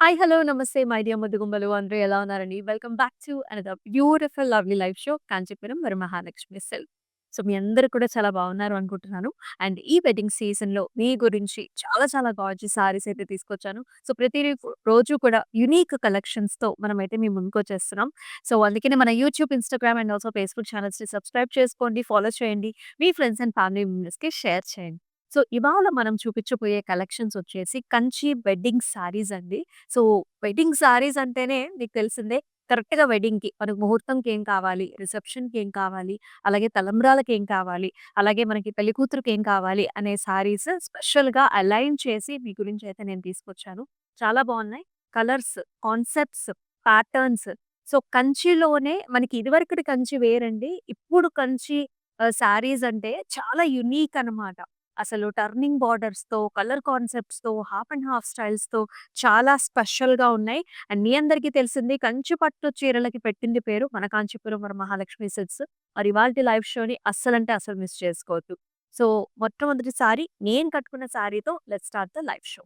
Hi! Hello! నమస్తే my dear ముద్దుగుమ్మలు అందరూ ఎలా ఉన్నారండి? Welcome back to another beautiful lovely life show Kanchipuram Varamahalakshmi silk. So, మీ అందరూ కూడా చాలా బాగున్నారు అనుకుంటున్నాను. అండ్ ఈ వెడ్డింగ్ సీజన్‌లో మీ గురించి చాలా చాలా గార్జియస్ సారీస్ అయితే తీసుకొచ్చాను. సో, రోజు కూడా యూనిక్ కలెక్షన్స్‌తో మనమైతే మీ ముందుకొచ్చేస్తున్నాం. సో, అందుకనే మన YouTube, Instagram and also Facebook ఛానెల్స్‌ని సబ్స్క్రైబ్ చేసుకోండి, ఫాలో చేయండి. మీ ఫ్రెండ్స్ అండ్ ఫ్యామిలీ మెంబర్స్‌కి షేర్ చేయండి. సో, ఇవాళ మనం చూపించబోయే కలెక్షన్స్ వచ్చేసి కంచి వెడ్డింగ్ సారీస్ అండి. సో, వెడ్డింగ్ సారీస్ అంటేనే మీకు తెలిసిందే కరెక్ట్‌గా వెడ్డింగ్‌కి మనకు ముహూర్తంకి ఏం కావాలి, రిసెప్షన్‌కి ఏం కావాలి, అలాగే తలంబ్రాలకి ఏం కావాలి, అలాగే మనకి పెళ్ళికూతురుకి ఏం కావాలి అనే సారీస్ స్పెషల్‌గా అలైన్ చేసి మీ గురించి అయితే నేను తీసుకొచ్చాను. చాలా బావున్నాయి. Colours, concepts, patterns. సో, కంచిలోనే మనకి ఇదివరకటి కంచి వేరండి. ఇప్పుడు కంచి సారీస్ అంటే చాలా యూనిక్ అనమాట. అసలు టర్నింగ్ బార్డర్స్‌తో, కలర్ కాన్సెప్ట్స్‌తో, హాఫ్ అండ్ హాఫ్ స్టైల్స్‌తో చాలా స్పెషల్‌గా ఉన్నాయి. అండ్ మీ అందరికీ తెలిసింది కంచి పట్టు చీరలకి పెట్టింది పేరు మన కాంచీపురం వరమహాలక్ష్మి సిల్క్స్. మరి ఇవాల్టి లైవ్ షోని అస్సలంటే అస్సలు మిస్ చేసుకోవద్దు. సో, మొట్టమొదటిసారి నేను కట్టుకున్న సారీతో let's start the live show.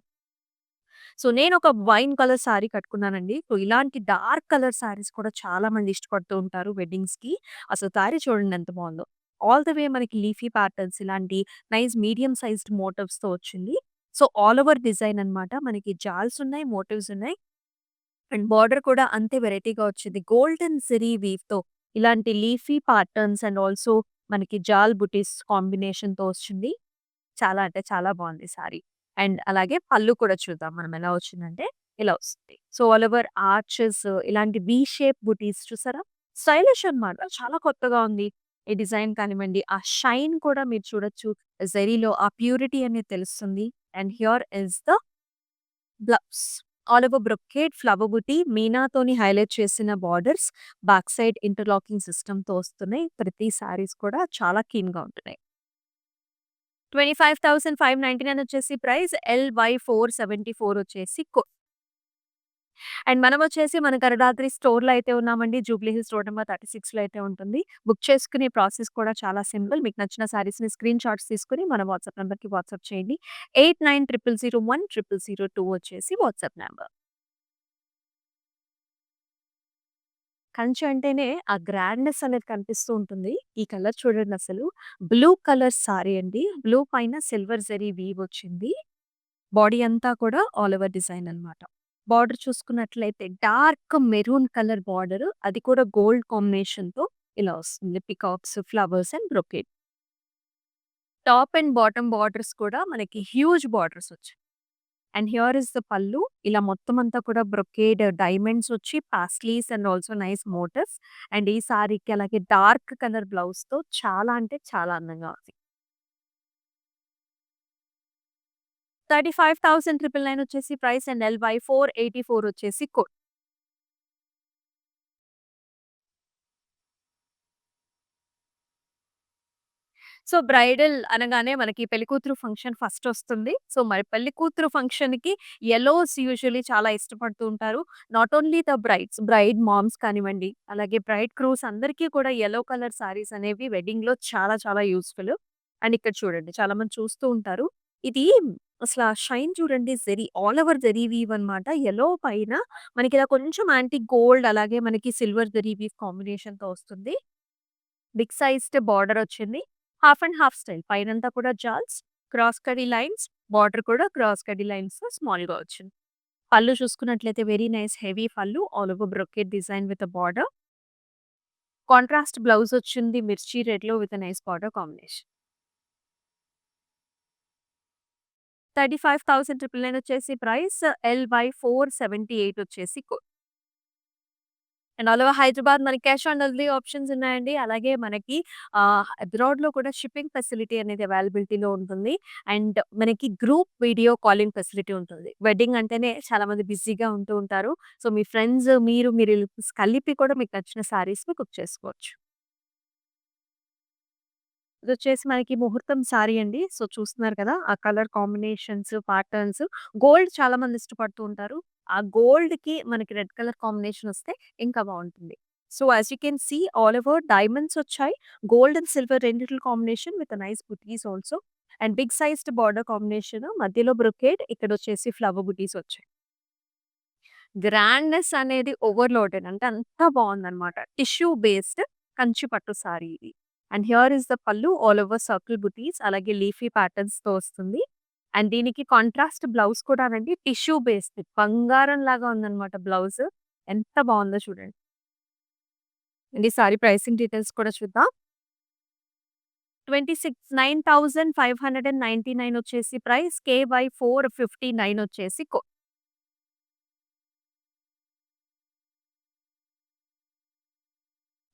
So, నేనొక వైన్ కలర్ సారీ కట్టుకున్నానండి. సో, ఇలాంటి డార్క్ కలర్ సారీస్ కూడా చాలా మంది ఇష్టపడుతూ ఉంటారు వెడ్డింగ్స్‌కి. అసలు సారీ చూడండి ఎంత బావుందో. ఆల్ ద వే మనకి లీఫీ ప్యాటర్న్స్ ఇలాంటి నైస్ మీడియం సైజ్డ్ మోటివ్స్‌తో వచ్చింది. సో, ఆల్ ఓవర్ డిజైన్ అన్నమాట. మనకి జాల్స్ ఉన్నాయి, మోటివ్స్ ఉన్నాయి. అండ్ బార్డర్ కూడా అంతే వెరైటీగా వచ్చింది. గోల్డెన్ జరీ వీవ్‌తో ఇలాంటి లీఫీ ప్యాటర్న్స్ అండ్ ఆల్సో మనకి జాల్ బుటీస్ కాంబినేషన్‌తో వచ్చింది. చాలా అంటే చాలా బావుంది సారీ. అండ్ అలాగే పళ్ళు కూడా చూద్దాం మనం ఎలా వచ్చిందంటే ఇలా వస్తుంది. సో, ఆల్ ఓవర్ ఆర్చెస్ ఇలాంటి వి షేప్ బుటీస్ చూసారా? స్టైలిష్ అన్నమాట. చాలా కొత్తగా ఉంది. ఈ డిజైన్ కానివ్వండి, ఆ షైన్ కూడా మీరు చూడొచ్చు. జరీలో ఆ ప్యూరిటీ అనేది తెలుస్తుంది. And here is the blouse. All over brocade flower buti మీనాతోని highlight చేసిన బార్డర్స్, బ్యాక్ సైడ్ ఇంటర్లాకింగ్ సిస్టమ్‌తో వస్తున్నాయి. ప్రతి సారీస్ కూడా చాలా క్లీన్‌గా ఉంటున్నాయి. 25,599 వచ్చేసి ప్రైస్. LY474 వచ్చేసి అండ్ మనమొచ్చేసి మన కరదాద్రి స్టోర్‌లో అయితే ఉన్నామండి. జూబ్లీ హిల్స్ రోడ్ నంబర్ 36లో అయితే ఉంటుంది. బుక్ చేసుకునే ప్రాసెస్ కూడా చాలా సింపుల్. మీకు నచ్చిన శారీస్‌ని స్క్రీన్ షాట్స్ తీసుకొని మన వాట్సాప్ నంబర్‌కి వాట్సాప్ చేయండి. 8900010002 వచ్చేసి వాట్సాప్ నంబర్. కంచి అంటేనే ఆ గ్రాండ్‌నెస్ అనేది కనిపిస్తూ ఉంటుంది. ఈ కలర్ చూడండసలు. బ్లూ కలర్ సారీ అండి. బ్లూ పైన సిల్వర్ జరీ వీవ్ వచ్చింది. బాడీ అంతా కూడా ఆల్ ఓవర్ డిజైన్ అన్నమాట. బార్డర్ చూసుకున్నట్లయితే డార్క్ మెరూన్ కలర్ బార్డర్. అది కూడా గోల్డ్ కాంబినేషన్‌తో ఇలా వస్తుంది. Peacocks, flowers and brocade. Top and bottom borders కూడా మనకి హ్యూజ్ బార్డర్స్ వచ్చాయి. And here is the pallu. ఇలా మొత్తం అంతా కూడా బ్రొకేడ్ డైమండ్స్ వచ్చి paisleys and also nice motifs. And ఈ సారీకి అలాగే డార్క్ కలర్ బ్లౌజ్‌తో చాలా అంటే చాలా అందంగా ఉంది. 35,999 వచ్చేసి ప్రైస్ అండ్ LY484 వచ్చేసి కోడ్. సో, బ్రైడల్ అనగానే మనకి పెళ్ళికూతురు ఫంక్షన్ ఫస్ట్ వస్తుంది. సో, మరి పెళ్ళికూతురు ఫంక్షన్‌కి యెల్లోస్ యూజువల్లీ చాలా ఇష్టపడుతూ ఉంటారు. Not only the brides, bride moms కానివ్వండి, అలాగే బ్రైడ్ క్రూస్ అందరికీ కూడా యెల్లో కలర్ సారీస్ అనేవి వెడ్డింగ్‌లో చాలా చాలా యూజ్‌ఫుల్. అండ్ ఇక్కడ చూడండి చాలా మంది చూస్తూ ఉంటారు. ఇది అసల షైన్ చూడండి zari all over zari weave అన్నమాట. యెల్లో పైన మనకి ఇలా కొంచెం యాంటిక్ గోల్డ్ అలాగే మనకి సిల్వర్ జరీ వీవ్ కాంబినేషన్‌తో వస్తుంది. బిగ్ సైజ్డ్ బార్డర్ వచ్చింది. Half and half style. పైనంతా కూడా jaals, cross kadi lines, border కూడా క్రాస్ కడీ లైన్స్‌తో స్మాల్‌గా వచ్చింది. పళ్ళు చూసుకున్నట్లయితే very nice heavy pallu all over brocade design with border. Contrast blouse వచ్చింది మిర్చి రెడ్‌లో విత్ నైస్ బార్డర్ కాంబినేషన్. 35,999 వచ్చేసి ప్రైస్. LY478 వచ్చేసి అండ్ ఆల్ ఓవర్ హైదరాబాద్ మనకి క్యాష్ ఆన్ డెలివరీ ఆప్షన్స్ ఉన్నాయండి. అలాగే మనకి అబ్రాడ్‌లో కూడా షిప్పింగ్ ఫెసిలిటీ అనేది అవైలబిలిటీలో ఉంటుంది. అండ్ మనకి గ్రూప్ వీడియో కాలింగ్ ఫెసిలిటీ ఉంటుంది. వెడ్డింగ్ అంటేనే చాలా మంది బిజీగా ఉంటూ ఉంటారు. సో, మీ ఫ్రెండ్స్ మీరు కలిపి కూడా మీకు నచ్చిన సారీస్‌ని కుక్ చేసుకోవచ్చు. ఇదొచ్చేసి మనకి ముహూర్తం సారీ అండి. సో, చూస్తున్నారు కదా! ఆ కలర్ కాంబినేషన్స్, ప్యాటర్న్స్ గోల్డ్ చాలా మంది ఇష్టపడుతూ ఉంటారు. ఆ గోల్డ్‌కి మనకి రెడ్ కలర్ కాంబినేషన్ వస్తే ఇంకా బావుంటుంది. So, as you can see all over diamonds వచ్చాయి. గోల్డ్ అండ్ సిల్వర్ రెండిట్ల combination with nice butis also. And big sized border combination మధ్యలో బ్రొకేడ్ ఇక్కడొచ్చేసి ఫ్లవర్ బుటీస్ వచ్చాయి. గ్రాండ్‌నెస్ అనేది ఓవర్‌లోడెడ్. అంటే అంత బావుందనమాట. టిష్యూ బేస్డ్ కంచి పట్టు సారీ ఇది. And here is the pallu all over circle బుటీస్ అలాగే లీఫీ ప్యాటర్న్స్‌తో వస్తుంది. అండ్ దీనికి కాంట్రాస్ట్ బ్లౌజ్ కూడానండి టిష్యూ బేస్డ్ బంగారంలాగా ఉందనమాట బ్లౌజ్. ఎంత బావుందో చూడండి. అండ్ ఈ సారీ ప్రైసింగ్ డీటెయిల్స్ కూడా చూద్దాం. 9,599 వచ్చేసి ప్రైస్. కేవై 459 వచ్చేసి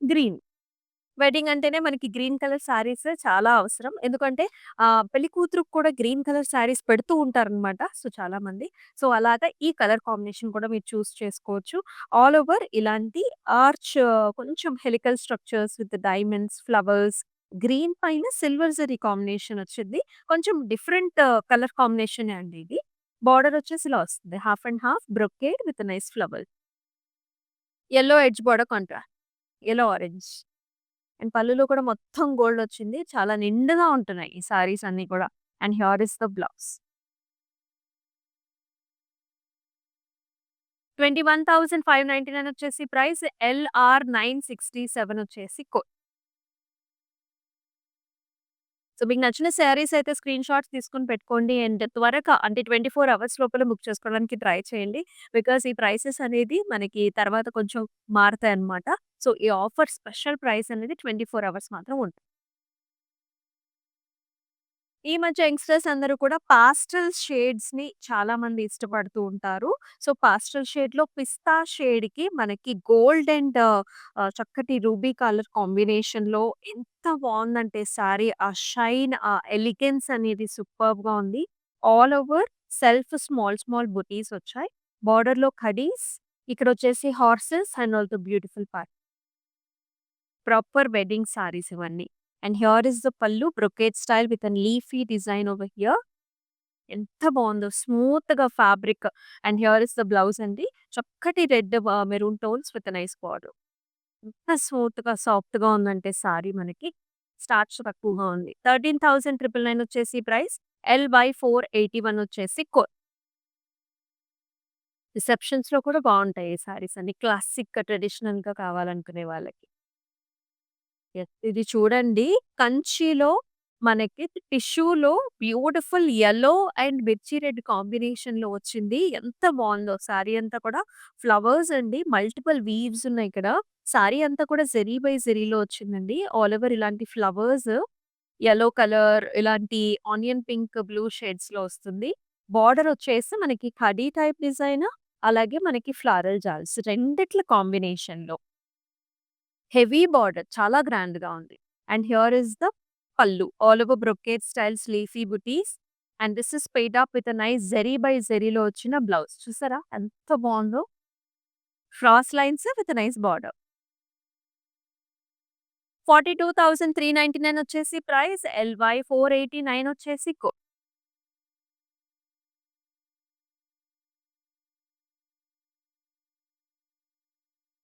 గ్రీన్. వెడ్డింగ్ అంటేనే మనకి గ్రీన్ కలర్ శారీస్ చాలా అవసరం. ఎందుకంటే పెళ్లి కూతురుకి కూడా గ్రీన్ కలర్ శారీస్ పెడుతూ ఉంటారనమాట. సో, చాలామంది. సో, అలాగా ఈ కలర్ కాంబినేషన్ కూడా మీరు చూస్ చేసుకోవచ్చు. ఆల్ ఓవర్ ఇలాంటి ఆర్చ్ కొంచెం helical structures with diamonds, flowers, green పైన సిల్వర్ జరీ కాంబినేషన్ వచ్చింది. కొంచెం డిఫరెంట్ కలర్ కాంబినేషనే అండి ఇది. బార్డర్ వచ్చేసి ఇలా వస్తుంది. Half and half brocade with nice flower. Yellow edge border contrast. Yellow orange. And పళ్ళులో కూడా మొత్తం గోల్డొచ్చింది. చాలా నిండుగా ఉంటున్నాయి ఈ సారీస్ అన్నీ కూడా. And here is the blouse. 21,599 వచ్చేసి ప్రైస్. ఎల్‌ఆర్ 967 వచ్చేసి సో, మీకు నచ్చిన శారీస్ అయితే స్క్రీన్ షాట్స్ తీసుకొని పెట్టుకోండి. అండ్ త్వరగా అంటే 24 అవర్స్ లోపల బుక్ చేసుకోవడానికి ట్రై చేయండి. బికాజ్ ఈ ప్రైసెస్ అనేది మనకి తర్వాత కొంచెం మారతాయన్నమాట. సో, ఈ ఆఫర్ స్పెషల్ ప్రైస్ అనేది 24 అవర్స్ మాత్రం ఉంటుంది. ఈ మధ్య యంగ్‌స్టర్స్ అందరూ కూడా పాస్టల్ షేడ్స్‌ని చాలా మంది ఇష్టపడుతూ ఉంటారు. సో, పాస్టల్ షేడ్‌లో పిస్తా షేడ్‌కి మనకి గోల్డ్ అండ్ చక్కటి రూబీ కలర్ కాంబినేషన్‌లో ఎంత బావుందంటే సారీ ఆ షైన్, ఆ ఎలిగెన్స్ అనేది సూపర్బ్‌గా ఉంది. All over self small small butis వచ్చాయి. బోర్డర్‌లో కడీస్, ఇక్కడొచ్చేసి horses and also beautiful part. Proper wedding saris ఇవన్నీ. And here is the pallu brocade style with an leafy design over here. ఎంత బావుందో స్మూత్‌గా fabric. And here is the blouse అండి. చక్కటి red maroon tones with nice border. ఎంత స్మూత్‌గా, సాఫ్ట్‌గా ఉందంటే సారీ మనకి. స్టార్చ్ తక్కువగా ఉంది. 13,999 వచ్చేసి ప్రైస్. ఎల్/481 వచ్చేసి రిసెప్షన్స్‌లో కూడా బావుంటాయి ఈ సారీస్ అన్ని. క్లాసిక్ ట్రెడిషనల్‌గా కావాలనుకునే వాళ్ళకి. యెస్. ఇది చూడండి కంచిలో మనకి టిష్యూలో బ్యూటిఫుల్ యెల్లో అండ్ మిర్చి రెడ్ కాంబినేషన్‌లో వచ్చింది. ఎంత బావుందో సారీ అంతా కూడా ఫ్లవర్స్ అండి. మల్టిపుల్ వీవ్స్ ఉన్నాయి ఇక్కడ. సారీ అంతా కూడా జెరీ బై జెరీలో వచ్చిందండి. ఆల్ ఓవర్ ఇలాంటి ఫ్లవర్స్ యెల్లో కలర్, ఇలాంటి ఆనియన్ పింక్, బ్లూ షేడ్స్‌లో వస్తుంది. బార్డర్ వచ్చేసి మనకి కడీ టైప్ డిజైన్, అలాగే మనకి ఫ్లారల్ జాల్స్ రెండిట్ల కాంబినేషన్‌లో. హెవీ బార్డర్ చాలా గ్రాండ్‌గా ఉంది. And here is the pallu. All over brocade styles leafy butis. And this is paired up with a nice zari by జెరీలో వచ్చిన బ్లౌజ్. చూసారా ఎంత బావుందో? Cross lines with nice border. 42,399 వచ్చేసి ప్రైస్. ఎల్‌వై 489 వచ్చేసి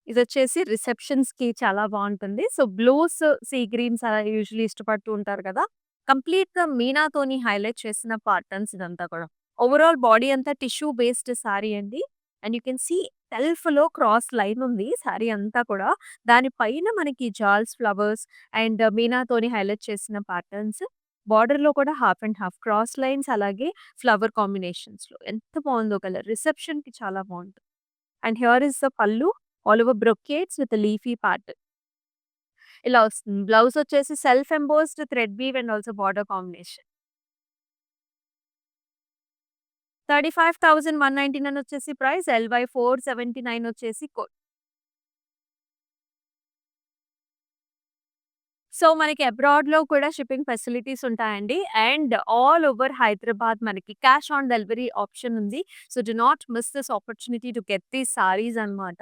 ఇదొచ్చేసి రిసెప్షన్స్‌కి చాలా బావుంటుంది. సో, బ్లూస్, సీ గ్రీన్స్ అలా యూజువల్లీ ఇష్టపడుతూ ఉంటారు కదా! కంప్లీట్‌గా మీనాతోని హైలైట్ చేసిన పాటర్న్స్ ఇదంతా కూడా. ఓవరాల్ బాడీ అంతా టిష్యూ బేస్డ్ సారీ అండి. అండ్ యూ కెన్ సీ సెల్ఫ్‌లో క్రాస్ లైన్ ఉంది సారీ అంతా కూడా. దాని పైన మనకి జాల్స్ ఫ్లవర్స్ అండ్ మీనాతోని హైలైట్ చేసిన పాటర్న్స్. బార్డర్‌లో కూడా half and half cross lines అలాగే ఫ్లవర్ కాంబినేషన్స్‌లో ఎంత బావుందో కలర్. రిసెప్షన్‌కి చాలా బావుంటుంది. And here is the pallu. All over brocades with leafy part. ఇలా వస్తుంది. బ్లౌజ్ వచ్చేసి self embossed thread weave and also border combination. 35,199 వచ్చేసి ప్రైస్. ఎల్‌వై 479 వచ్చేసి సో, మనకి అబ్రాడ్‌లో కూడా షిప్పింగ్ ఫెసిలిటీస్ ఉంటాయండి. అండ్ ఆల్ ఓవర్ హైదరాబాద్ మనకి క్యాష్ ఆన్ డెలివరీ ఆప్షన్ ఉంది. So, do not miss this opportunity to get these saris అన్నమాట.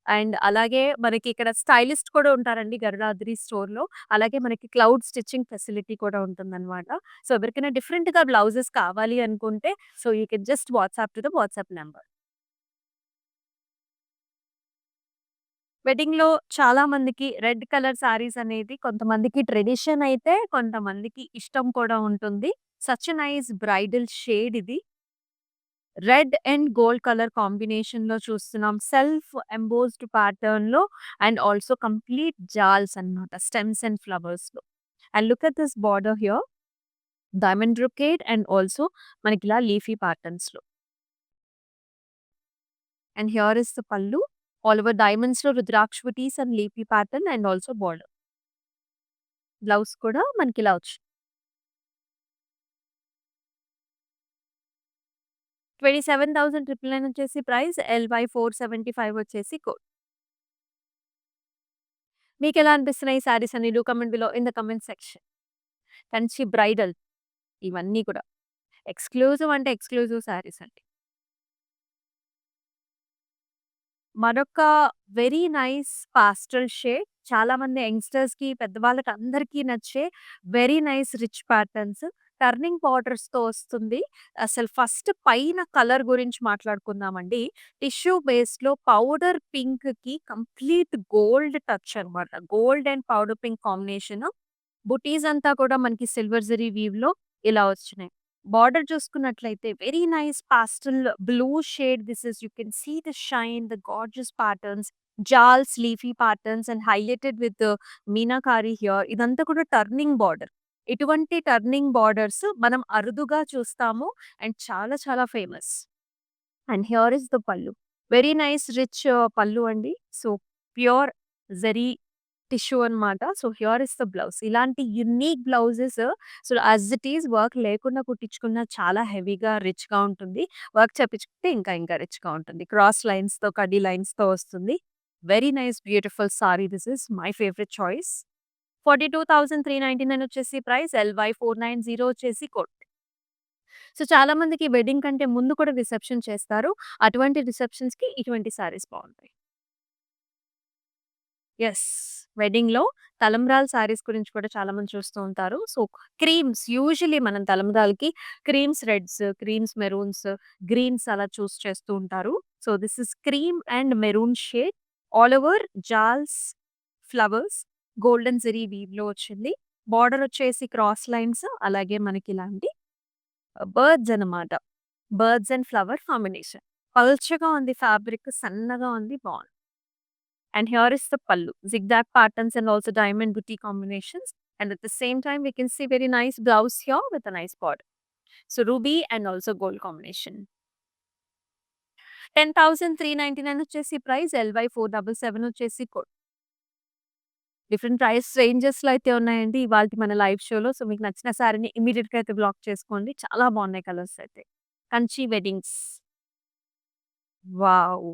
అండ్ అలాగే మనకి ఇక్కడ స్టైలిస్ట్ కూడా ఉంటారండి గరుడాద్రి స్టోర్‌లో. అలాగే మనకి క్లౌడ్ స్టిచ్చింగ్ ఫెసిలిటీ కూడా ఉంటుందన్నమాట. సో, ఎవరికైనా డిఫరెంట్‌గా బ్లౌజెస్ కావాలి అనుకుంటే so, you can just WhatsApp to the WhatsApp number. వెడ్డింగ్‌లో చాలా మందికి రెడ్ కలర్ సారీస్ అనేది కొంతమందికి ట్రెడిషన్ అయితే, కొంతమందికి ఇష్టం కూడా ఉంటుంది. Such a nice bridal shade ఇది. రెడ్ అండ్ గోల్డ్ కలర్ కాంబినేషన్‌లో చూస్తున్నాం. సెల్ఫ్ ఎంబోస్డ్ ప్యాటర్న్‌లో అండ్ ఆల్సో కంప్లీట్ జాల్స్ అన్నమాట. స్టెమ్స్ అండ్ ఫ్లవర్స్‌లో. And look at this border here. Diamond brocade and also మనకిలా లీఫీ ప్యాటర్న్స్‌లో. And here is the pallu. All over డైమండ్స్‌లో rudraksha butis and leafy pattern and also border. Blouse కూడా మనకిలా వచ్చింది. 27,999 వచ్చేసి ప్రైస్. LY475 వచ్చేసి కోడ్. మీకెలా అనిపిస్తున్నాయి ఈ శారీస్ అన్ని? Do comment below in the comment section. Kanchi bridal ఇవన్నీ కూడా. ఎక్స్‌క్లూజివ్ అంటే ఎక్స్‌క్లూజివ్ శారీస్ అండి. మరొక వెరీ నైస్ పాస్టల్ షేడ్. చాలామంది యంగ్‌స్టర్స్‌కి, పెద్దవాళ్ళకి అందరికీ నచ్చే very nice rich patterns. Turning బార్డర్స్‌తో వస్తుంది. అసలు ఫస్ట్ పైన కలర్ గురించి మాట్లాడుకుందామండి. టిష్యూ బేస్‌లో పౌడర్ పింక్‌కి కంప్లీట్ గోల్డ్ టచ్ అన్నమాట. Gold and powder pink combination. Butis అంతా కూడా మనకి సిల్వర్ జరీ వీవ్‌లో ఇలా వచ్చినాయి. బార్డర్ చూసుకున్నట్లయితే very nice pastel blue shade. This is you can see the shine, the gorgeous patterns, jaals, leafy patterns and highlighted with meenakari here. ఇదంతా కూడా turning border. ఇటువంటి టర్నింగ్ బార్డర్స్ మనం అరుదుగా చూస్తాము అండ్ చాలా చాలా famous. And here is the pallu. Very nice rich pallu అండి. So, pure zari tissue అన్నమాట. So, here is the blouse. ఇలాంటి unique blouses so, as it is work లేకుండా కుట్టించుకున్న చాలా హెవీగా, రిచ్‌గా ఉంటుంది. వర్క్ చేపించుకుంటే ఇంకా ఇంకా రిచ్‌గా ఉంటుంది. క్రాస్ లైన్స్‌తో, కడ్డీ లైన్స్‌తో వస్తుంది. Very nice beautiful sorry. This is my favourite choice. 42,399 వచ్చేసి ప్రైస్. LY490 వచ్చేసి కోడ్. సో, చాలా మందికి వెడ్డింగ్ కంటే ముందు కూడా రిసెప్షన్ చేస్తారు. అటువంటి రిసెప్షన్స్‌కి ఇటువంటి సారీస్ బావుంటాయి. యెస్. వెడ్డింగ్‌లో తలంబ్రాల సారీస్ గురించి కూడా చాలా మంది చూస్తూ ఉంటారు. సో, క్రీమ్స్ యూజువల్లీ మనం తలంబ్రాలకి creams reds, creams maroons, greens అలా చూస్ చేస్తూ ఉంటారు. So, this is cream and maroon shade. All over jaals, flowers, golden zari వీవ్‌లో వచ్చింది. బార్డర్ వచ్చేసి క్రాస్ లైన్స్ అలాగే మనకి ఇలాంటి బర్డ్స్ అన్నమాట. Birds and flower combination. పల్చగా ఉంది ఫ్యాబ్రిక్. సన్నగా ఉంది. బావుంది. And here is the pallu. Zigzag patterns and also diamond booty combinations. And at the same time, we can see very nice blouse here with a nice border. So ruby and also gold combination. 10,399 వచ్చేసి price. LY477 వచ్చేసి code. Different price రేంజెస్‌లో అయితే ఉన్నాయండి ఇవాల్టి మన live షోలో. So, మీకు నచ్చిన సారీని ఇమ్మీడియేట్‌గా అయితే బ్లాక్ చేసుకోండి. చాలా బాగున్నాయి కలర్స్ అయితే. కంచి వెడ్డింగ్స్. వావ్!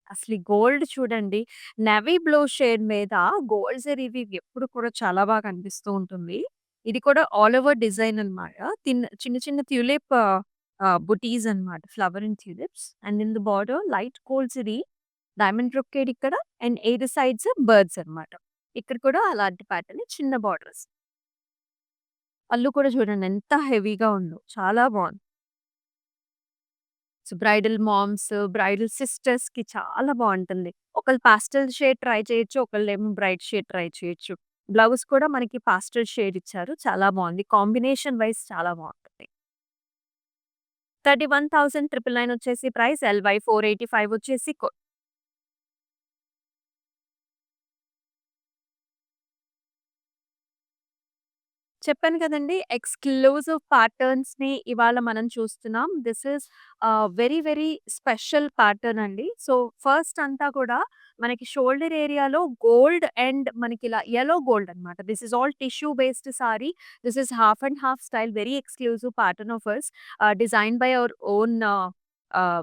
అసలు ఈ గోల్డ్ చూడండి. నేవీ బ్లూ షేడ్ మీద గోల్డ్ జరీవి ఎప్పుడు కూడా చాలా బాగా కనిపిస్తూ ఉంటుంది. ఇది కూడా ఆల్ ఓవర్ డిజైన్ అన్నమాట. చిన్న చిన్న ట్యూలిప్ బుటీస్ అన్నమాట. Flower and tulips and in the border light gold zari, diamond brocade ఇక్కడ అండ్ ఎయిట్ సైడ్స్ బర్డ్స్ అన్నమాట. ఇక్కడ కూడా అలాంటి ప్యాటర్న్ చిన్న బోర్డర్స్. పళ్ళు కూడా చూడండి ఎంత హెవీగా ఉందో. చాలా బావుంది. సో, బ్రైడల్ మామ్స్, బ్రైడల్ సిస్టర్స్‌కి చాలా బావుంటుంది. ఒకళ్ళు పాస్టెల్ షేడ్ ట్రై చేయొచ్చు. ఒకళ్ళేమో బ్రైట్ షేడ్ ట్రై చేయొచ్చు. బ్లౌజ్ కూడా మనకి పాస్టెల్ షేడ్ ఇచ్చారు. చాలా బావుంది. కాంబినేషన్ వైస్ చాలా బావుంటుంది. 31,999 వచ్చేసి ప్రైస్. LY485 వచ్చేసి కోడ్. చెప్పాను కదండీ! ఎక్స్‌క్లూజివ్ ప్యాటర్న్స్‌ని ఇవాళ మనం చూస్తున్నాం. This is very very special pattern అండి. సో, ఫస్ట్ అంతా కూడా మనకి షోల్డర్ ఏరియాలో గోల్డ్ అండ్ మనకిలా యెల్లో గోల్డ్ అన్నమాట. This is all tissue based sari. This is half and half style very exclusive pattern of us. Designed by our own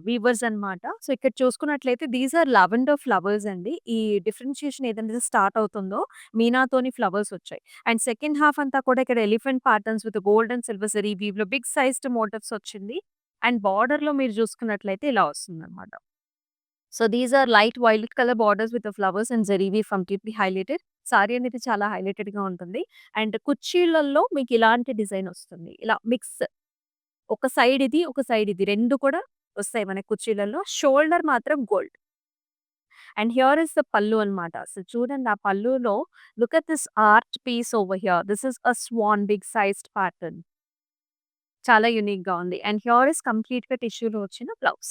weavers అన్నమాట. So, ఇక్కడ చూసుకున్నట్లయితే దీస్ ఆర్ లావెండర్ ఫ్లవర్స్ అండి. ఈ differentiation ఏదైతే start అవుతుందో మీనాతోని ఫ్లవర్స్ వచ్చాయి. అండ్ సెకండ్ హాఫ్ అంతా కూడా ఇక్కడ elephant patterns with gold and silver zari వీవ్‌లో బిగ్ సైజ్డ్ మోటివ్స్ వచ్చింది. అండ్ బార్డర్‌లో మీరు చూసుకున్నట్లయితే ఇలా వస్తుందన్నమాట. So, these are light violet colour borders with flowers and zari weave completely highlighted. Sari అనేది చాలా హైలైటెడ్‌గా ఉంటుంది. అండ్ కుర్చీలలో మీకు ఇలాంటి డిజైన్ వస్తుంది. ఇలా మిక్స్. ఒక సైడ్ ఇది, ఒక సైడ్ ఇది. 2 కూడా వస్తాయి మనకి కుర్చీలలో. షోల్డర్ మాత్రం gold. And here is the pallu అన్నమాట. అసలు చూడండి ఆ పల్లులో look at this art piece over here. This is a swan big sized pattern. చాలా యూనిక్‌గా ఉంది. అండ్ హియర్ ఇస్ కంప్లీట్‌గా టిష్యూలో వచ్చిన బ్లౌజ్.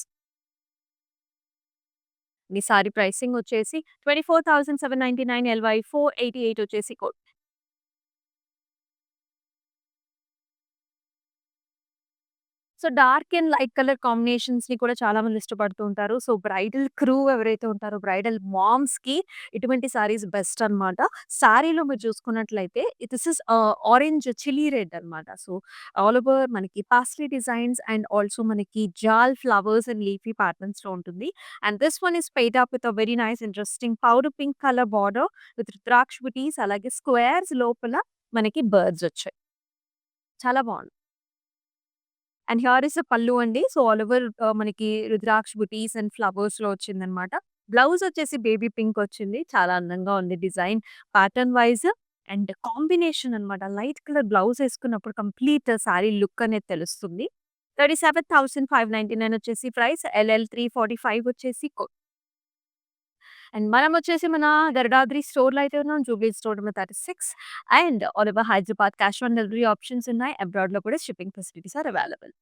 ఈ సారీ ప్రైసింగ్ వచ్చేసి 24,799 ఎల్‌వై 488 వచ్చేసి code. So, dark and light colour కాంబినేషన్స్‌ని కూడా చాలా మంది ఇష్టపడుతూ ఉంటారు. సో, బ్రైడల్ క్రూ ఎవరైతే ఉంటారో బ్రైడల్ మామ్స్‌కి ఇటువంటి సారీస్ బెస్ట్ అన్నమాట. సారీలో మీరు చూసుకున్నట్లయితే this is orange chilli red అన్నమాట. సో, ఆల్ ఓవర్ మనకి పాస్టెల్ డిజైన్స్ అండ్ ఆల్సో మనకి జాల్ ఫ్లవర్స్ అండ్ లీఫీ ప్యాటర్న్స్‌లో ఉంటుంది. And this one is paired up with a very nice interesting powder pink colour border with rudraksha butis అలాగే squares లోపల మనకి birds వచ్చాయి. చాలా బావుంది. అండ్ హియర్ ఇస్ ఎ పల్లు అండి. సో, ఆల్ ఓవర్ మనకి రుద్రాక్ష బుటీస్ అండ్ ఫ్లవర్స్‌లో వచ్చిందనమాట. బ్లౌజ్ వచ్చేసి బేబీ పింక్ వచ్చింది. చాలా అందంగా ఉంది design. Pattern wise and combination అనమాట. లైట్ కలర్ బ్లౌజ్ ఏసుకున్నప్పుడు కంప్లీట్ సారీ లుక్ అనేది తెలుస్తుంది. 37,599 వచ్చేసి ప్రైస్. ఎల్ఎల్ 345 వచ్చేసి అండ్ మనం వచ్చేసి మన గరుడాద్రి స్టోర్‌లో అయితే ఉన్నాం. Jubilee store number 36 and all over Hyderabad cash on delivery options ఉన్నాయి. అబ్రాడ్‌లో కూడా shipping facilities are available.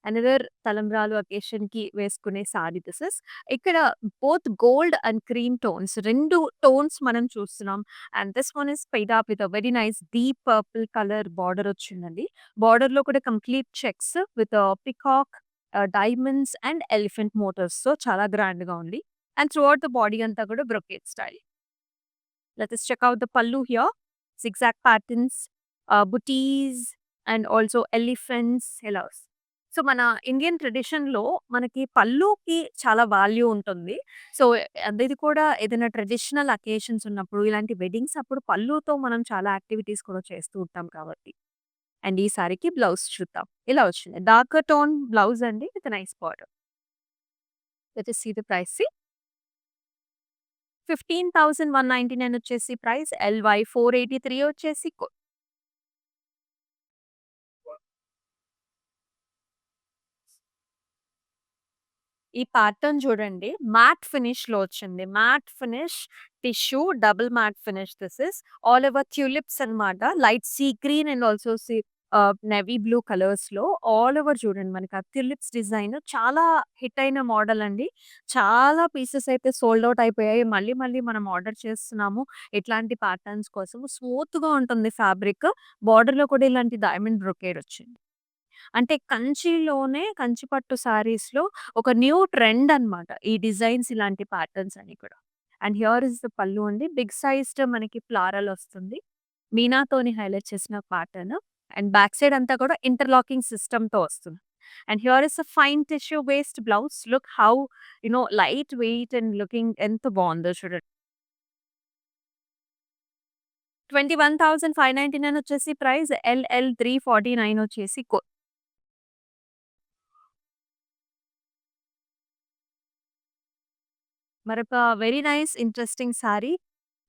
Another తలంబ్రాలు అకేషన్‌కి వేసుకునే సారీ దిస్ ఇస్. ఇక్కడ both gold and cream tones 2 tones మనం చూస్తున్నాం. And this one is paired up with a very nice deep purple colour border వచ్చిందండి. బార్డర్‌లో కూడా complete checks with peacock, diamonds and elephant మోటివ్స్‌తో చాలా గ్రాండ్‌గా ఉంది. And through out the body అంతా కూడా brocade style. Let us check out the pallu here. Zigzag patterns, booties, and also elephants, hellos. So, మన ఇండియన్ ట్రెడిషన్‌లో మనకి పల్లుకి చాలా వాల్యూ ఉంటుంది. సో, అది కూడా ఏదైనా ట్రెడిషనల్ అకేషన్స్ ఉన్నప్పుడు, ఇలాంటి వెడ్డింగ్స్ అప్పుడు పల్లుతో మనం చాలా యాక్టివిటీస్ కూడా చేస్తూ ఉంటాం కాబట్టి. అండ్ ఈ సారీకి బ్లౌజ్ చూద్దాం. ఇలా వచ్చింది. డార్కర్ టోన్ బ్లౌజ్ అండి with nice border. Let us see the price. 15,199 వచ్చేసి ప్రైస్. ఎల్‌వై 483 వచ్చేసి ఈ ప్యాటర్న్ చూడండి. మ్యాట్ ఫినిష్‌లో వచ్చింది. Matte finish tissue double matte finish this is. All over tulips అన్నమాట. Light sea green and also navy blue కలర్స్‌లో all over చూడండి మనకి ఆ ట్యూలిప్స్ డిజైన్ చాలా హిట్ అయిన మోడల్ అండి. చాలా పీసెస్ అయితే సోల్డ్ ఔట్ అయిపోయాయి. మళ్ళీ మళ్ళీ మనం ఆర్డర్ చేస్తున్నాము. ఇట్లాంటి ప్యాటర్న్స్ కోసం స్మూత్‌గా ఉంటుంది ఫ్యాబ్రిక్. బోర్డర్‌లో కూడా ఇలాంటి డైమండ్ బ్రొకేడ్ వచ్చింది. అంటే కంచిలోనే కంచి పట్టు సారీస్‌లో ఒక న్యూ ట్రెండ్ అన్నమాట. ఈ డిజైన్స్ ఇలాంటి ప్యాటర్న్స్ అని కూడా. And here is the pallu అండి. బిగ్ సైజ్డ్ మనకి ఫ్లారల్ వస్తుంది. మీనాతోని హైలైట్ చేసిన ప్యాటర్న్. అండ్ బ్యాక్ సైడ్ అంతా కూడా ఇంటర్లాకింగ్ సిస్టమ్‌తో వస్తుంది. And here is a fine tissue waste blouse. Look how light weight and looking ఎంత బావుందో చూడండి. 21,599 వచ్చేసి ప్రైస్. ఎల్‌ఎల్ 349 వచ్చేసి మరొక వెరీ నైస్ ఇంట్రెస్టింగ్ సారీ.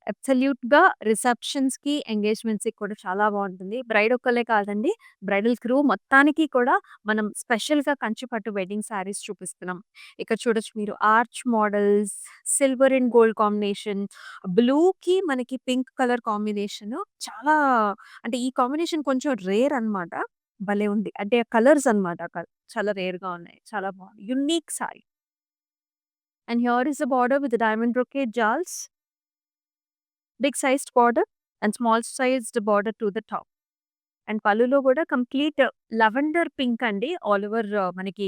అబ్సల్యూట్‌గా రిసెప్షన్స్‌కి, ఎంగేజ్‌మెంట్స్‌కి కూడా చాలా బావుంటుంది. బ్రైడ్ ఒక్కళ్ళే కాదండి. బ్రైడల్ క్రూ మొత్తానికి కూడా మనం స్పెషల్‌గా కంచి పట్టు వెడ్డింగ్ సారీస్ చూపిస్తున్నాం. ఇక్కడ చూడొచ్చు మీరు arch models, silver and gold combination, బ్లూకి మనకి పింక్ కలర్ కాంబినేషన్ చాలా అంటే ఈ కాంబినేషన్ కొంచెం రేర్ అన్నమాట. భలే ఉంది. అంటే కలర్స్ అన్నమాట. చాలా రేర్‌గా ఉన్నాయి. చాలా బావుంది. Unique sorry. And here is the border with the diamond brocade jewels, big sized border and small sized border to the top. And పళ్ళులో కూడా కంప్లీట్ లెవెండర్ పింక్ అండి. ఆల్ ఓవర్ మనకి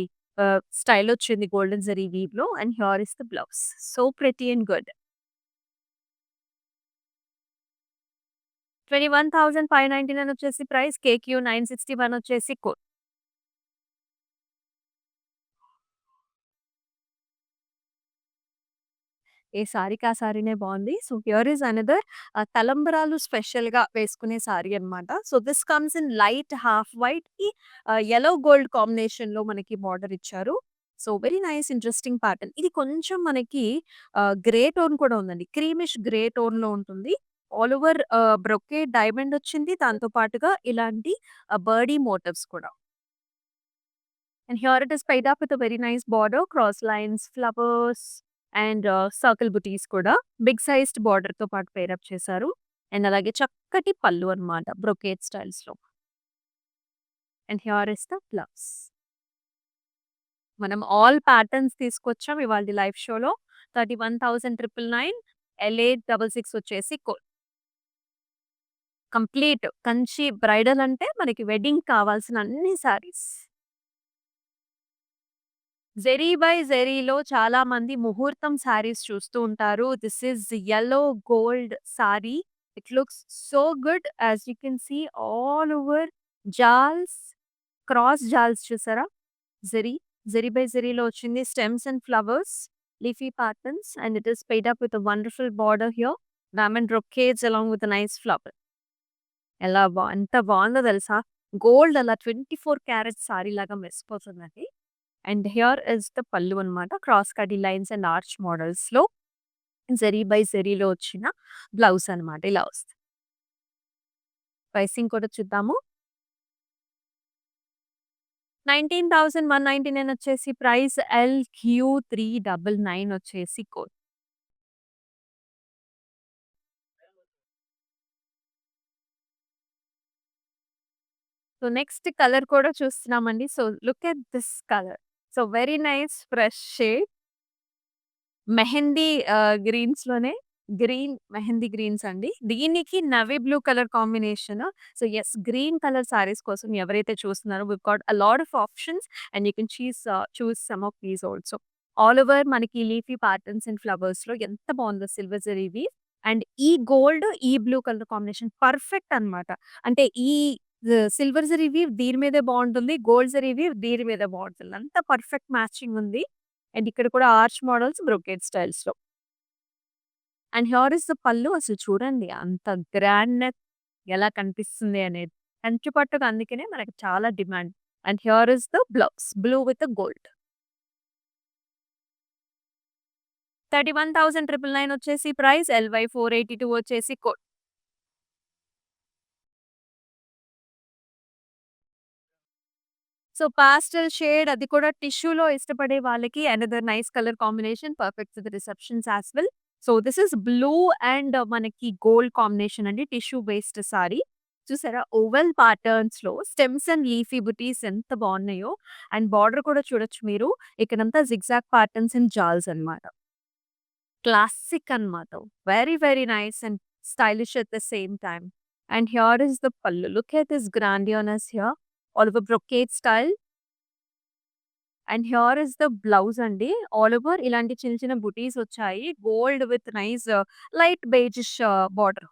స్టైల్ వచ్చింది గోల్డెన్ జరీ వీవ్‌లో. And here is the blouse. So pretty and good. 21,599 వచ్చేసి price. KQ 961 వచ్చేసి ఏ సారీకి ఆ సారీనే బావుంది. సో, హియర్ ఈస్ అనదర్ తలంబ్రాలు స్పెషల్‌గా వేసుకునే సారీ అన్నమాట. So, this comes in light half వైట్‌కి యెల్లో గోల్డ్ కాంబినేషన్‌లో మనకి బార్డర్ ఇచ్చారు. So, very nice interesting pattern. ఇది కొంచెం మనకి గ్రే టోన్ కూడా ఉందండి. క్రీమిష్ గ్రే టోన్‌లో ఉంటుంది. ఆల్ ఓవర్ బ్రొకేడ్ డైమండ్ వచ్చింది. దాంతో పాటుగా ఇలాంటి బర్డీ మోటివ్స్ కూడా. And here it is paired up with a very nice border, cross lines, flowers and circle బుటీస్ కూడా బిగ్ సైజ్డ్ బార్డర్‌తో పాటు పెయిర్ అప్ చేశారు. అండ్ అలాగే చక్కటి పళ్ళు అన్నమాట బ్రొకేట్ స్టైల్స్‌లో. And here is the blouse. మనం ఆల్ ప్యాటర్న్స్ తీసుకొచ్చాం ఇవాల్టి లైవ్ షోలో. 31,999 L866 వచ్చేసి కంప్లీట్ కంచి బ్రైడల్ అంటే మనకి వెడ్డింగ్ కావాల్సిన అన్ని శారీస్. జెరీ బై జెరీలో చాలా మంది ముహూర్తం శారీస్ చూస్తూ ఉంటారు. This is yellow gold sari. It looks so good as you can see all over jaals, cross jaals చూసారా? జెరీ, జెరీ బై జెరీలో వచ్చింది. Stems and flowers, leafy patterns and it is paired up with a wonderful border here. Diamond brocades along with a nice flower. ఎంత బావుందో తెలుసా? గోల్డ్ అలా 24 carat sari లాగా మెరిసిపోతుందండి. And here is the pallu అన్నమాట. Cross kadi lines and arch మోడల్స్‌లో zari by జెరీలో వచ్చిన బ్లౌజ్ అన్నమాట. ఇలా వస్తుంది. ప్రైసింగ్ కూడా చూద్దాము. 19,199 వచ్చేసి ప్రైస్. LQ399 వచ్చేసి కోడ్. సో నెక్స్ట్ కలర్ కూడా చూస్తున్నామండి. So look at this colour. So very nice fresh shade. Mehendi గ్రీన్స్‌లోనే గ్రీన్ మెహందీ గ్రీన్స్ అండి. దీనికి navy blue colour combination. So yes, green colour saris కోసం ఎవరైతే చూస్తున్నారో we got a lot of options and you can choose some of these also. All over మనకి leafy patterns and ఫ్లవర్స్‌లో ఎంత బావుందో సిల్వర్ జరీ వీవ్. అండ్ ఈ గోల్డ్, ఈ blue colour combination perfect అన్నమాట. అంటే ఈ సిల్వర్ జరీ వీవ్ దీని మీదే బావుంటుంది. గోల్డ్ జరీ వీవ్ దీని మీద బావుంటుంది. అంత పర్ఫెక్ట్ మ్యాచింగ్ ఉంది. అండ్ ఇక్కడ కూడా ఆర్చ్ మోడల్స్ బ్రొకేడ్ స్టైల్స్‌లో. And here is the pallu. అసలు చూడండి అంత గ్రాండ్‌నెస్ ఎలా కనిపిస్తుంది అనేది. కంచి పట్టుకు అందుకనే మనకి చాలా demand. And here is the blouse. Blue with gold. 31,999 వచ్చేసి ప్రైస్. LY482 వచ్చేసి కోడ్. సో పాస్టెల్ షేడ్ అది కూడా టిష్యూలో ఇష్టపడే వాళ్ళకి another nice colour combination perfect for the receptions as well. So this is blue and మనకి గోల్డ్ కాంబినేషన్ అండి. Tissue based sari. చూసారా? ఓవెల్ ప్యాటర్న్స్‌లో స్టెమ్స్ అండ్ లీఫీ బుటీస్ ఎంత బాగున్నాయో. అండ్ బార్డర్ కూడా చూడొచ్చు మీరు. ఇక్కడంతా జిగ్‌జాగ్ ప్యాటర్న్స్ అండ్ జాల్స్ అన్నమాట. క్లాసిక్ అన్నమాట. Very very nice and stylish at the same time. And here is the pallu. Look at this grandiose here. All over brocade style. And here is the blouse అండి. All ఓవర్ ఇలాంటి చిన్న చిన్న బుటీస్ వచ్చాయి. Gold with nice light beigeish border.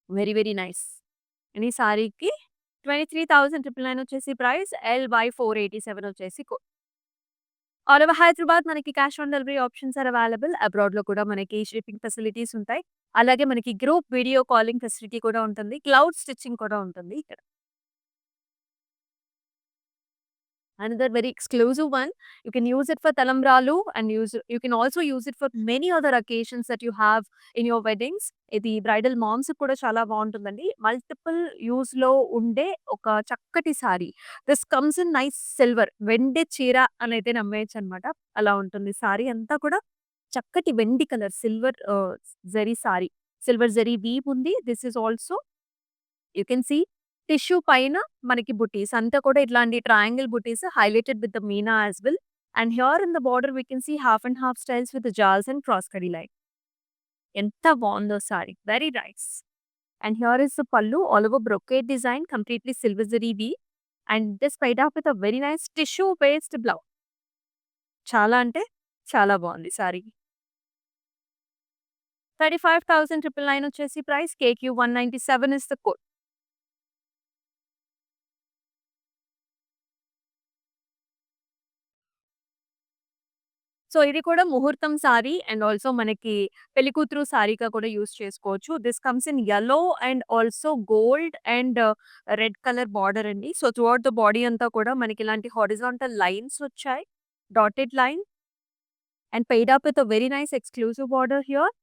Very very nice. And ఈ సారీకి 23,999 వచ్చేసి price. LY487 వచ్చేసి కోడ్. ఆల్ ఓవర్ హైదరాబాద్ మనకి cash on delivery options are available. అబ్రాడ్‌లో కూడా మనకి షిప్పింగ్ ఫెసిలిటీస్ ఉంటాయి. అలాగే మనకి గ్రూప్ వీడియో కాలింగ్ ఫెసిలిటీ కూడా ఉంటుంది. క్లౌడ్ స్టిచ్చింగ్ కూడా ఉంటుంది ఇక్కడ. Another very exclusive one. You can use it for talambralu and you can also use it for many other occasions that you have in your weddings. ఇది bridal moms కూడా చాలా బావుంటుందండి. Multiple యూజ్‌లో ఉండే ఒక చక్కటి sorry. This comes in nice silver. వెండి చీర అనైతే నమ్మేయొచ్చనమాట. అలా ఉంటుంది. సారీ అంతా కూడా చక్కటి వెండి colour silver zari sari. Silver zari weave ఉంది. This is also you can see tissue పైన మనకి బుటీస్ అంతా కూడా ఇట్లాంటి triangle butis highlighted with the meena as well. And here in the border we can see half and half styles with jaals and cross kadi line. ఎంత బావుందో sari. Very nice. And here is the pallu. All over brocade design completely silver zari weave. And this paid of with a very nice tissue based blouse. చాలా అంటే చాలా బావుంది sorry. 35,999 వచ్చేసి price. KQ197 is the code. So ఇది కూడా ముహూర్తం sorry and also మనకి పెళ్లికూతురు సారీగా కూడా యూజ్ చేసుకోవచ్చు. This comes in yellow and also gold and red colour border అండి. సో త్రూఔట్ ద బాడీ అంతా కూడా మనకి ఇలాంటి హారిజాంటల్ లైన్స్ వచ్చాయి. Dotted line and paid up with a very nice exclusive border here.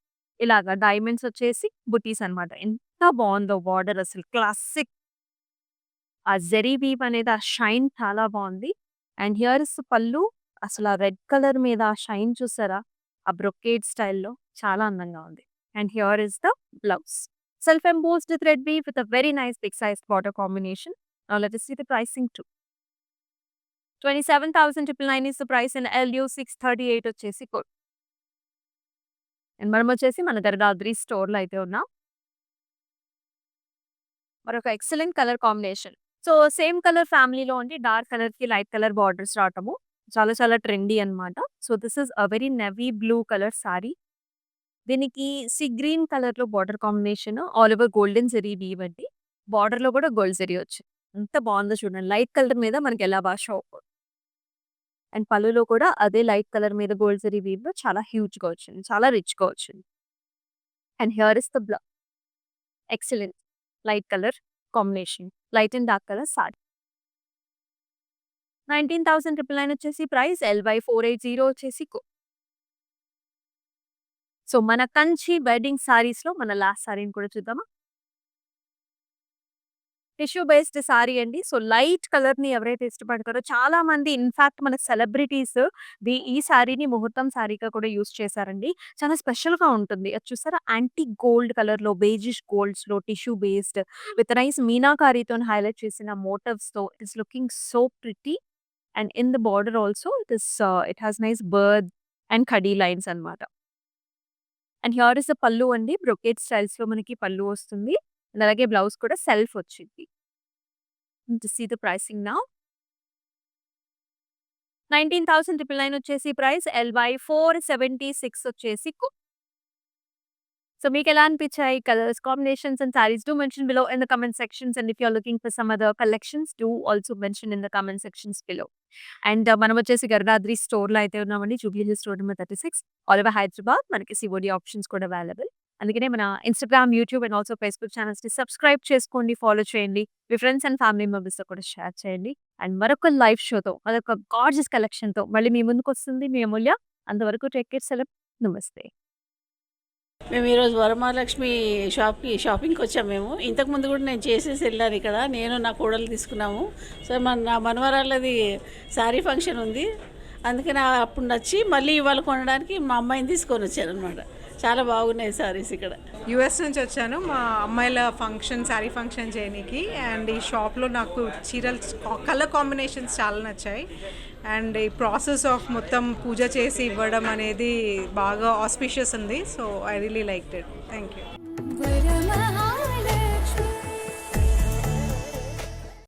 ఇలాగా డైమండ్స్ వచ్చేసి బుటీస్ అన్నమాట. ఎంత బావుందో బార్డర్ అసలు క్లాసిక్. ఆ జెరీ వీవ్ అనేది ఆ షైన్ చాలా బావుంది. అండ్ హియర్ ఇస్ పల్లు. అసలు ఆ రెడ్ కలర్ మీద ఆ షైన్ చూసారా? ఆ బ్రొకేడ్ స్టైల్‌లో చాలా అందంగా ఉంది. And here is the blouse. Self-embossed thread weave with a very nice big size border combination. Now let us see the pricing too. 27,999 is the price in LU 638 వచ్చేసి code. And మనం వచ్చేసి మన దర్గాద్రి స్టోర్‌లో అయితే ఉన్నాం. మరొక excellent colour combination. So, same colour ఫ్యామిలీలో ఉండి డార్క్ కలర్‌కి లైట్ కలర్ బార్డర్స్ రావటము చాలా చాలా ట్రెండీ అన్నమాట. So, this is a very navy blue colour sari. దీనికి సీ గ్రీన్ కలర్‌లో border combination all over golden zari weave అండి. బార్డర్‌లో కూడా గోల్డ్ జరీ వచ్చింది. ఎంత బాగుందో చూడండి. లైట్ కలర్ మీద మనకి ఎలా బాగా షో అవుతుంది. అండ్ పళ్ళులో కూడా అదే లైట్ కలర్ మీద గోల్డ్ జరీ వీవ్‌లో చాలా హ్యూజ్‌గా వచ్చింది. చాలా రిచ్‌గా వచ్చింది. And here is the excellent light colour combination. Light and dark colour sorry. 19,999 వచ్చేసి ప్రైస్. LY480 వచ్చేసి సో, మన కంచి వెడ్డింగ్ సారీస్‌లో మన లాస్ట్ సారీని కూడా చూద్దామా? టిష్యూ బేస్డ్ సారీ అండి. సో, లైట్ కలర్‌ని ఎవరైతే ఇష్టపడతారో చాలా మంది ఇన్‌ఫాక్ట్ మన సెలబ్రిటీస్ ఈ సారీని ముహూర్తం సారీగా కూడా యూజ్ చేశారండి. చాలా స్పెషల్‌గా ఉంటుంది. అది చూసారా? యాంటిక్ గోల్డ్ కలర్‌లో బేజిష్ గోల్డ్స్‌లో టిష్యూ బేస్డ్ విత్ నైస్ మీనాకారితోని హైలైట్ చేసిన మోటివ్స్‌తో it is looking so pretty. And in the border also it has nice bird and కడీ లైన్స్ అన్నమాట. And here is the pallu అండి. బ్రొకేట్ స్టైల్స్‌లో మనకి పల్లు వస్తుంది. అండ్ అలాగే బ్లౌజ్ కూడా సెల్ఫ్ వచ్చింది. To see the pricing now. 19,999 వచ్చేసి ప్రైస్. LY476 వచ్చేసి సో, మీకెలా అనిపించాయి colours, combinations and saris? Do mention below in the comment sections. And if you are looking for some other collections do also mention in the comment sections below. And మనం వచ్చేసి గరుడాద్రి స్టోర్‌లో అయితే ఉన్నామండి. Jubilee Hills road number 36 all over Hyderabad. మనకి COD options కూడా available. అందుకనే మన Instagram, YouTube and also Facebook ఛానెల్స్‌ని సబ్స్క్రైబ్ చేసుకోండి, ఫాలో చేయండి. మీ ఫ్రెండ్స్ అండ్ ఫ్యామిలీ మెంబర్స్‌తో కూడా షేర్ చేయండి. అండ్ మరొక లైవ్ షోతో, మరొక గార్జియస్ కలెక్షన్‌తో మళ్ళీ మీ ముందుకొస్తుంది మీ అమూల్య. అంతవరకు టేక్ కేర్. సెలవు. నమస్తే. మేము ఈరోజు వరమహాలక్ష్మి షాపింగ్కి వచ్చాము. మేము ఇంతకుముందు కూడా నేను చేసేసి వెళ్ళాను ఇక్కడ. నేను నా కోడలు తీసుకున్నాము. సో నా మనవరాళ్ళది శారీ ఫంక్షన్ ఉంది. అందుకని అప్పుడు నచ్చి మళ్ళీ ఇవాళ కొనడానికి మా అమ్మాయిని తీసుకొని వచ్చాను అనమాట. చాలా బాగున్నాయి సారీస్ ఇక్కడ. యూఎస్ నుంచి వచ్చాను మా అమ్మాయిల ఫంక్షన్, శారీ ఫంక్షన్ చేయడానికి. అండ్ ఈ షాప్లో నాకు చీరలు కలర్ కాంబినేషన్స్ చాలా నచ్చాయి. అండ్ ఈ ప్రాసెస్ ఆఫ్ మొత్తం పూజ చేసి ఇవ్వడం అనేది బాగా ఆస్పిషియస్ ఉంది. So I really liked it. Thank you.